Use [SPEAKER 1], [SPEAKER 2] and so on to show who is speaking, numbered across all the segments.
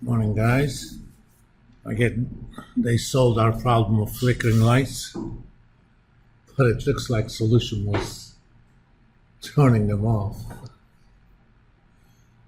[SPEAKER 1] Morning, guys. They solved our problem of flickering lights, but it looks like solution was turning them off.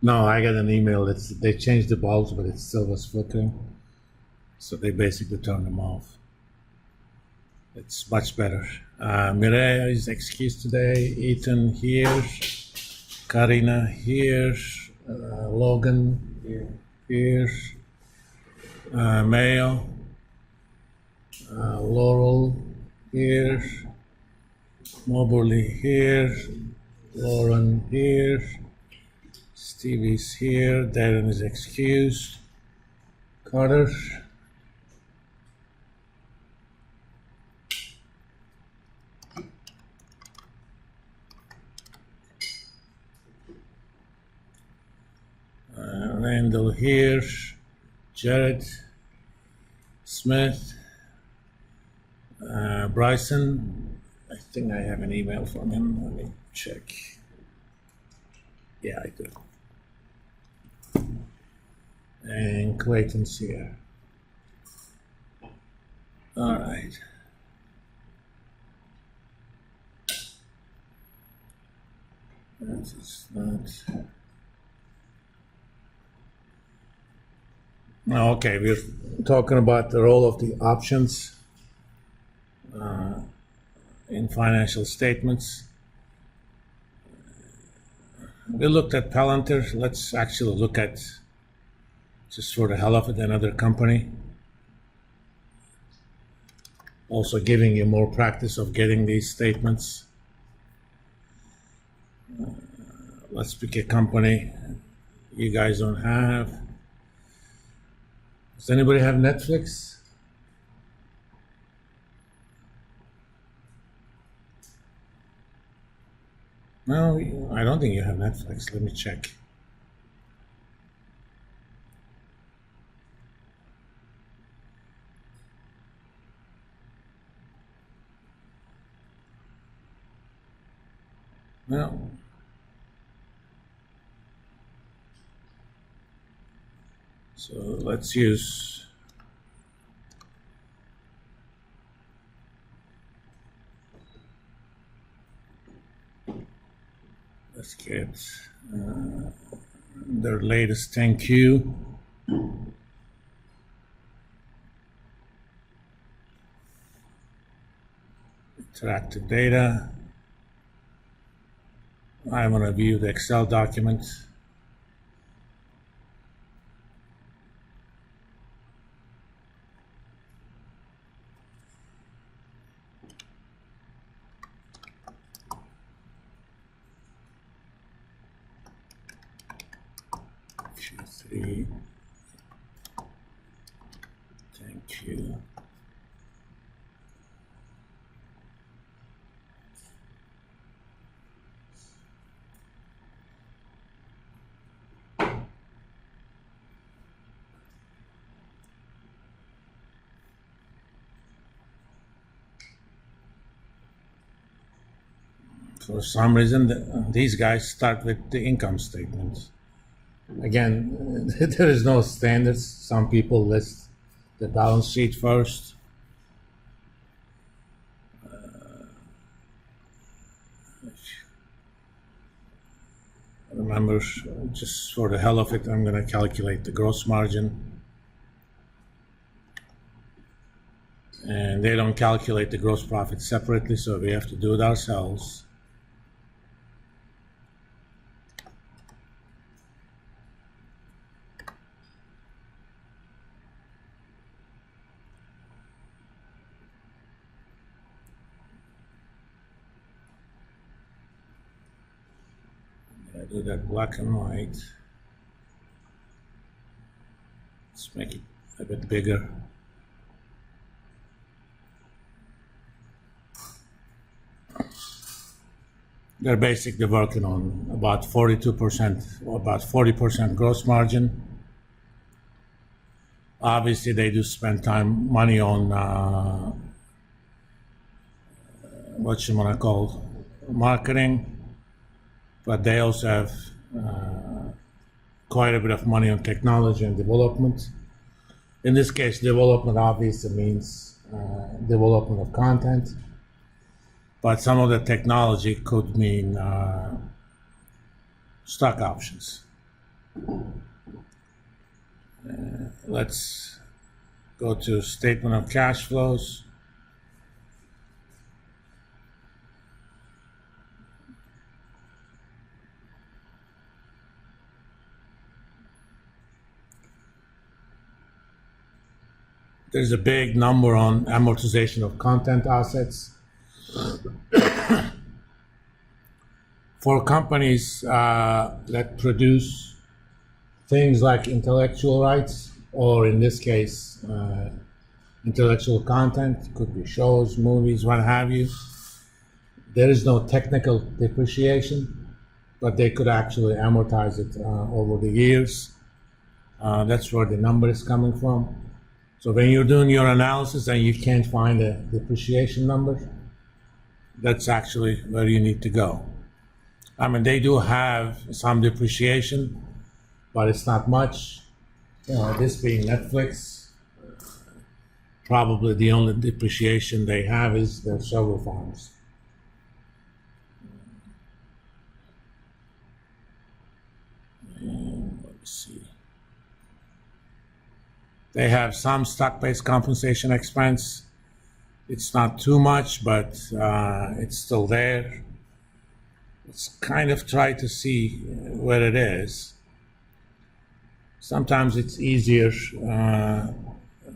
[SPEAKER 1] No, I got an email that they changed the bulbs, but it still was flickering. So they basically turned them off. It's much better. Mireya is excused today. Ethan here. Karina here. Logan here. Mayo. Laurel here. Moberly here. Lauren here. Stevie's here. Darren is excused. Carter. Randall here. Jared. Smith. Bryson. I think I have an email from him. Let me check. Yeah, I do. And Clayton's here. All right. That is not. Okay, we're talking about the role of the options in financial statements. We looked at Palantir. Let's actually look at, just for the hell of it, another company. Also giving you more practice of getting these statements. Let's pick a company you guys don't have. Does anybody have Netflix? No, I don't think you have Netflix. Let me check. No. So let's use let's get their latest 10Q. Interactive data. I want to view the Excel document. Q3. Thank you. For some reason, these guys start with the income statements. Again, there is no standards. Some people list the balance sheet first. Remember, just for the hell of it, I'm going to calculate the gross margin. And they don't calculate the gross profit separately, so we have to do it ourselves. Do that black and white. Let's make it a bit bigger. They're basically working on about 42% or about 40% gross margin. Obviously, they do spend money on what you want to call marketing. But they also have quite a bit of money on technology and development. In this case, development obviously means development of content, but some of the technology could mean stock options. Let's go to statement of cash flows. There's a big number on amortization of content assets. For companies that produce things like intellectual rights, or in this case, intellectual content, could be shows, movies, what have you, there is no technical depreciation, but they could actually amortize it over the years. That's where the number is coming from. So when you're doing your analysis and you can't find a depreciation number, that's actually where you need to go. I mean, they do have some depreciation, but it's not much. This being Netflix, probably the only depreciation they have is their server farms. Let's see. They have some stock-based compensation expense. It's not too much, but it's still there. Let's kind of try to see where it is. Sometimes it's easier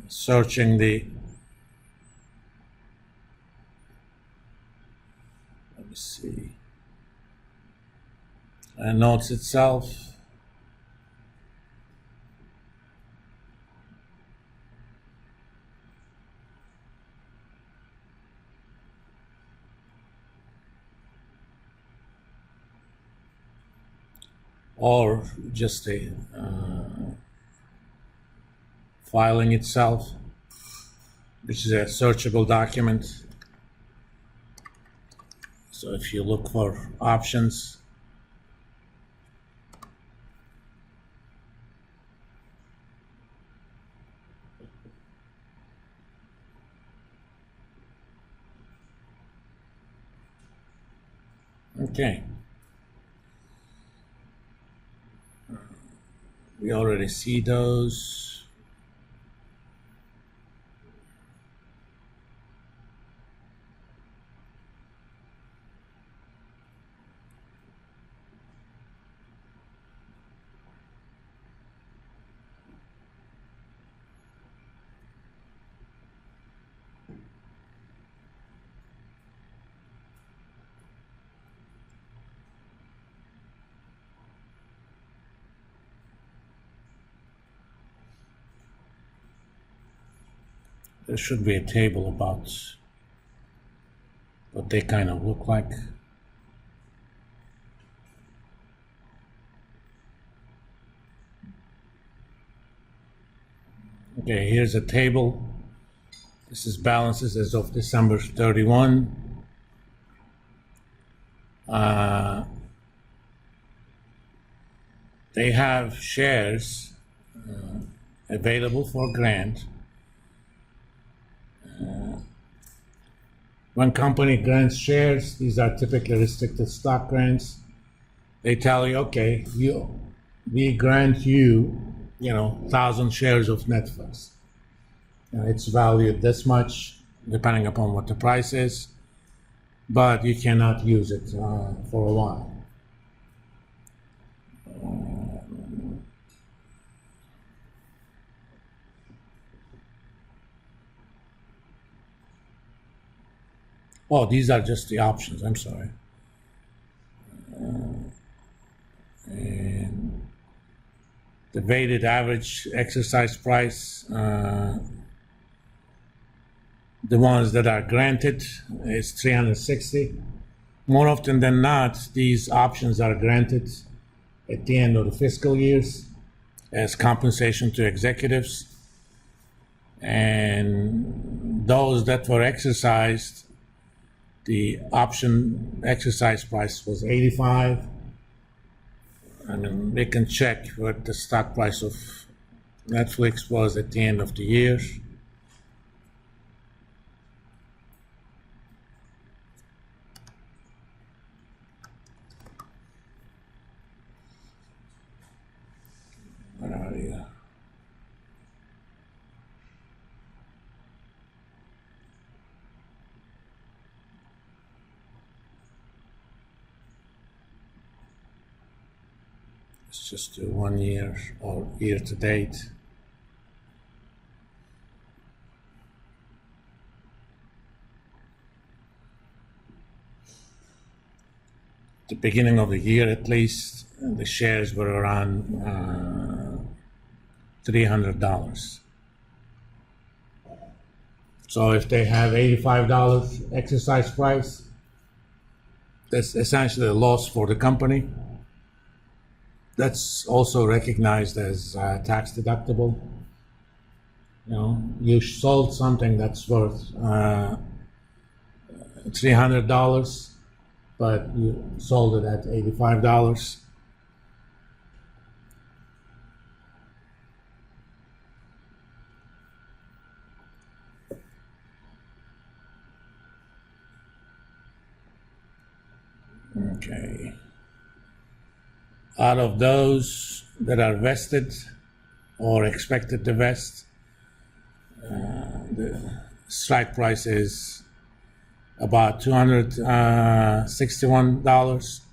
[SPEAKER 1] searching the, let me see, notes itself. Or just the filing itself, which is a searchable document. So if you look for options, okay. We already see those. There should be a table about what they kind of look like. Okay, here's a table. This is balances as of December 31. They have shares available for grant. When company grants shares, these are typically restricted stock grants. They tell you, okay, we grant you, 1,000 shares of Netflix. It's valued this much, depending upon what the price is, but you cannot use it for a while. Oh, these are just the options, I'm sorry. And the weighted average exercise price, the ones that are granted is 360. More often than not, these options are granted at the end of the fiscal years as compensation to executives. And those that were exercised, the option exercise price was 85. I mean, they can check what the stock price of Netflix was at the end of the year. Where are you? It's just 1 year or year to date. The beginning of the year, at least, the shares were around $300. So if they have $85 exercise price, that's essentially a loss for the company. That's also recognized as tax deductible. You know, you sold something that's worth $300, but you sold it at $85. Okay. Out of those that are vested or expected to vest, the strike price is about $261.